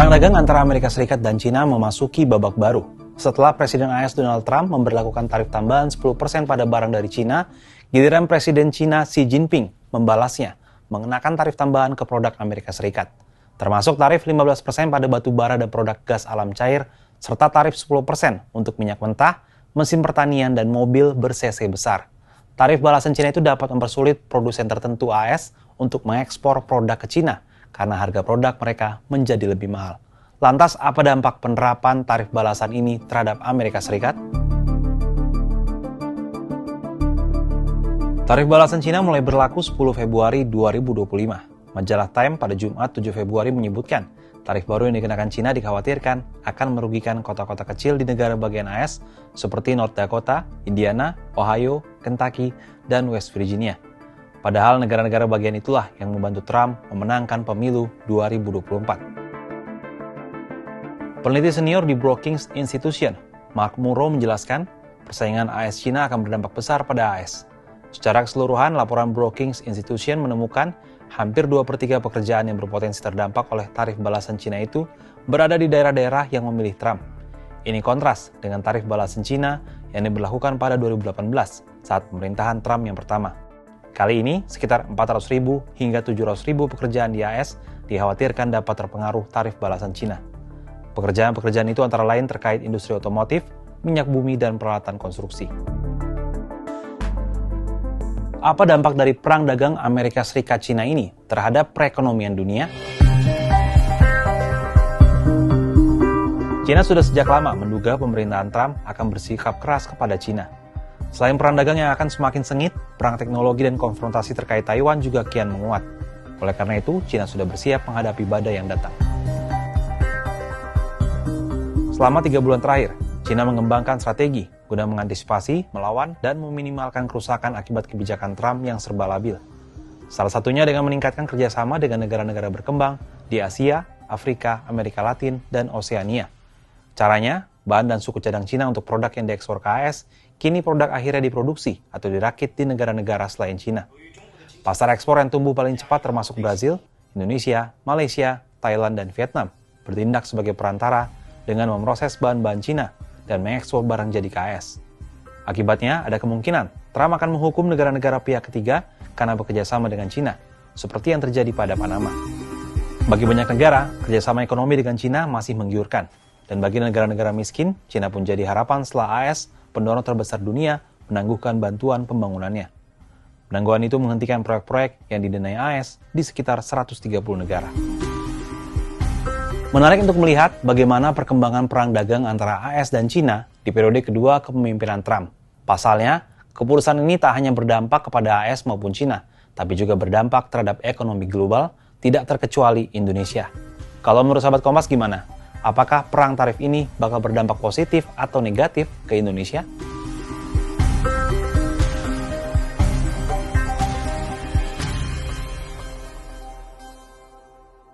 Perang dagang antara Amerika Serikat dan China memasuki babak baru. Setelah Presiden AS Donald Trump memberlakukan tarif tambahan 10% pada barang dari China, giliran Presiden China Xi Jinping membalasnya, mengenakan tarif tambahan ke produk Amerika Serikat. Termasuk tarif 15% pada batu bara dan produk gas alam cair, serta tarif 10% untuk minyak mentah, mesin pertanian, dan mobil ber-cc besar. Tarif balasan China itu dapat mempersulit produsen tertentu AS untuk mengekspor produk ke China, karena harga produk mereka menjadi lebih mahal. Lantas, apa dampak penerapan tarif balasan ini terhadap Amerika Serikat? Tarif balasan China mulai berlaku 10 Februari 2025. Majalah Time pada Jumat 7 Februari menyebutkan, tarif baru yang dikenakan China dikhawatirkan akan merugikan kota-kota kecil di negara bagian AS seperti North Dakota, Indiana, Ohio, Kentucky, dan West Virginia. Padahal negara-negara bagian itulah yang membantu Trump memenangkan pemilu 2024. Peneliti senior di Brookings Institution, Mark Murrow menjelaskan, persaingan AS-China akan berdampak besar pada AS. Secara keseluruhan, laporan Brookings Institution menemukan hampir 2/3 pekerjaan yang berpotensi terdampak oleh tarif balasan China itu berada di daerah-daerah yang memilih Trump. Ini kontras dengan tarif balasan China yang diberlakukan pada 2018 saat pemerintahan Trump yang pertama. Kali ini, sekitar 400.000 hingga 700.000 pekerjaan di AS dikhawatirkan dapat terpengaruh tarif balasan China. Pekerjaan-pekerjaan itu antara lain terkait industri otomotif, minyak bumi, dan peralatan konstruksi. Apa dampak dari perang dagang Amerika Serikat-China ini terhadap perekonomian dunia? China sudah sejak lama menduga pemerintahan Trump akan bersikap keras kepada China. Selain perang dagang yang akan semakin sengit, perang teknologi dan konfrontasi terkait Taiwan juga kian menguat. Oleh karena itu, China sudah bersiap menghadapi badai yang datang. Selama 3 bulan terakhir, China mengembangkan strategi guna mengantisipasi, melawan, dan meminimalkan kerusakan akibat kebijakan Trump yang serba labil. Salah satunya dengan meningkatkan kerjasama dengan negara-negara berkembang di Asia, Afrika, Amerika Latin, dan Oseania. Caranya, bahan dan suku cadang China untuk produk yang diekspor ke AS, kini produk akhirnya diproduksi atau dirakit di negara-negara selain China. Pasar ekspor yang tumbuh paling cepat termasuk Brazil, Indonesia, Malaysia, Thailand, dan Vietnam bertindak sebagai perantara dengan memproses bahan-bahan China dan mengekspor barang jadi ke AS. Akibatnya, ada kemungkinan Trump akan menghukum negara-negara pihak ketiga karena bekerjasama dengan China, seperti yang terjadi pada Panama. Bagi banyak negara, kerjasama ekonomi dengan China masih menggiurkan. Dan bagi negara-negara miskin, China pun jadi harapan setelah AS, pendorong terbesar dunia, menangguhkan bantuan pembangunannya. Penangguhan itu menghentikan proyek-proyek yang didanai AS di sekitar 130 negara. Menarik untuk melihat bagaimana perkembangan perang dagang antara AS dan China di periode kedua kepemimpinan Trump. Pasalnya, keputusan ini tak hanya berdampak kepada AS maupun China, tapi juga berdampak terhadap ekonomi global, tidak terkecuali Indonesia. Kalau menurut sahabat Kompas gimana? Apakah perang tarif ini bakal berdampak positif atau negatif ke Indonesia?